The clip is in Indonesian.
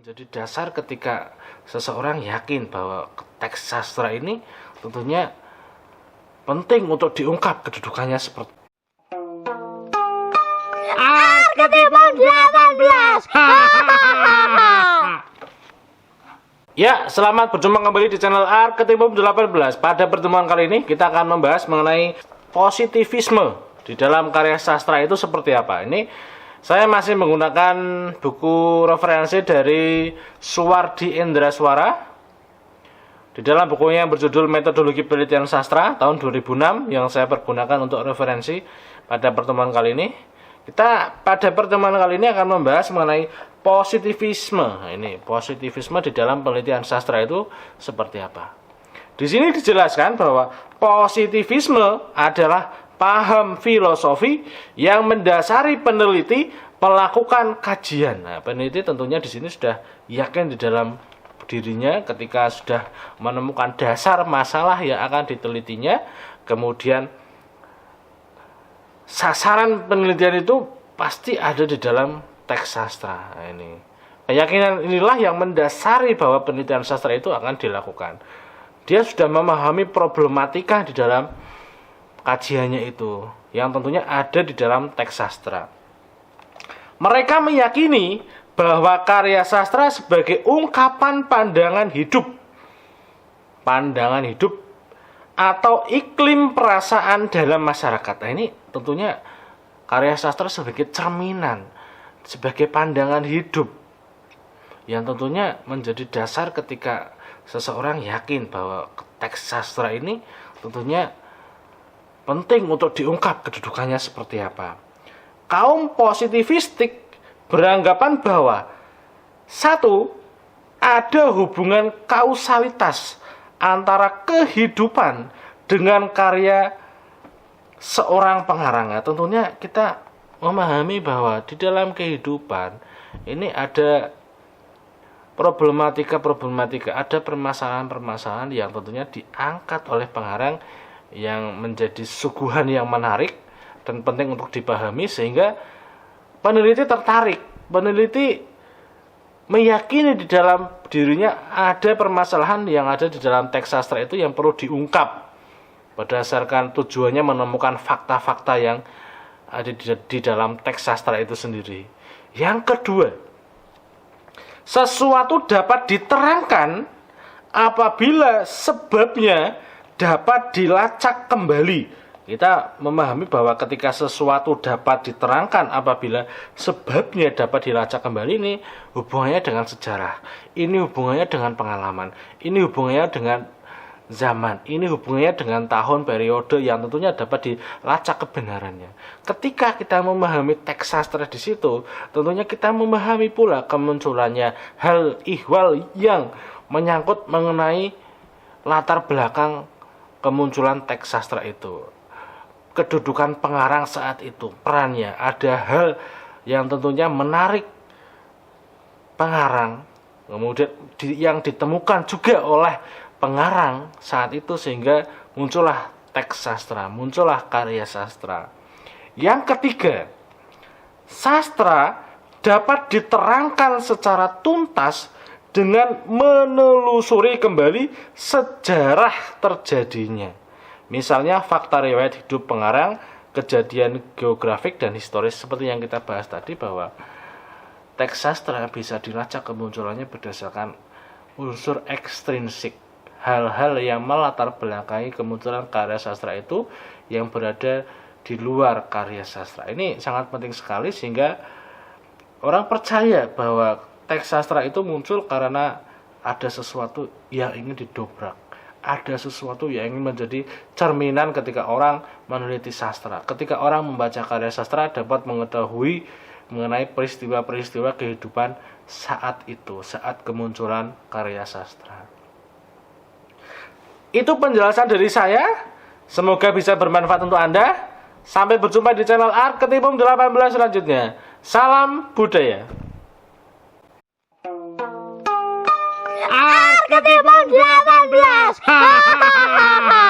menjadi dasar ketika seseorang yakin bahwa teks sastra ini tentunya penting untuk diungkap kedudukannya seperti Arketipum 18. Ya, selamat berjumpa kembali di channel Arketipum 18. Pada pertemuan kali ini kita akan membahas mengenai positivisme di dalam karya sastra itu seperti apa. Ini saya masih menggunakan buku referensi dari Suwardi Endraswara. Di dalam bukunya yang berjudul Metodologi Penelitian Sastra tahun 2006 yang saya pergunakan untuk referensi pada pertemuan kali ini. Kita pada pertemuan kali ini akan membahas mengenai positivisme. Nah, ini positivisme di dalam penelitian sastra itu seperti apa. Di sini dijelaskan bahwa positivisme adalah paham filosofi yang mendasari peneliti melakukan kajian. Nah, peneliti tentunya di sini sudah yakin di dalam dirinya ketika sudah menemukan dasar masalah yang akan ditelitinya, kemudian sasaran penelitian itu pasti ada di dalam teks sastra. Nah, ini keyakinan inilah yang mendasari bahwa penelitian sastra itu akan dilakukan. Dia sudah memahami problematika di dalam kajiannya itu yang tentunya ada di dalam teks sastra. Mereka meyakini bahwa karya sastra sebagai ungkapan pandangan hidup atau iklim perasaan dalam masyarakat. Nah, ini tentunya karya sastra sebagai cerminan, sebagai pandangan hidup yang tentunya menjadi dasar ketika seseorang yakin bahwa teks sastra ini tentunya penting untuk diungkap kedudukannya seperti apa. Kaum positivistik beranggapan bahwa satu, ada hubungan kausalitas antara kehidupan dengan karya seorang pengarang. Tentunya kita memahami bahwa di dalam kehidupan ini ada problematika, ada permasalahan-permasalahan yang tentunya diangkat oleh pengarang yang menjadi suguhan yang menarik dan penting untuk dipahami sehingga peneliti tertarik, peneliti meyakini di dalam dirinya ada permasalahan yang ada di dalam teks sastra itu yang perlu diungkap berdasarkan tujuannya menemukan fakta-fakta yang ada di dalam teks sastra itu sendiri. Yang kedua, sesuatu dapat diterangkan apabila sebabnya dapat dilacak kembali. Kita memahami bahwa ketika sesuatu dapat diterangkan apabila sebabnya dapat dilacak kembali, ini hubungannya dengan sejarah, ini hubungannya dengan pengalaman, ini hubungannya dengan zaman, ini hubungannya dengan tahun periode yang tentunya dapat dilacak kebenarannya. Ketika kita memahami teks sastra di situ, tentunya kita memahami pula kemunculannya hal ihwal yang menyangkut mengenai latar belakang kemunculan teks sastra itu, kedudukan pengarang saat itu, perannya, ada hal yang tentunya menarik pengarang, kemudian yang ditemukan juga oleh pengarang saat itu sehingga muncullah teks sastra, muncullah karya sastra. Yang ketiga, sastra dapat diterangkan secara tuntas dengan menelusuri kembali sejarah terjadinya. Misalnya fakta riwayat hidup pengarang, kejadian geografik dan historis seperti yang kita bahas tadi bahwa teks sastra bisa dilacak kemunculannya berdasarkan unsur ekstrinsik, hal-hal yang melatar belakangi kemunculan karya sastra itu yang berada di luar karya sastra. Ini sangat penting sekali sehingga orang percaya bahwa teks sastra itu muncul karena ada sesuatu yang ingin didobrak, ada sesuatu yang ingin menjadi cerminan ketika orang meneliti sastra. Ketika orang membaca karya sastra dapat mengetahui mengenai peristiwa-peristiwa kehidupan saat itu, saat kemunculan karya sastra. Itu penjelasan dari saya. Semoga bisa bermanfaat untuk Anda. Sampai berjumpa di channel Arketipum 18 selanjutnya. Salam budaya. Arketipum 18.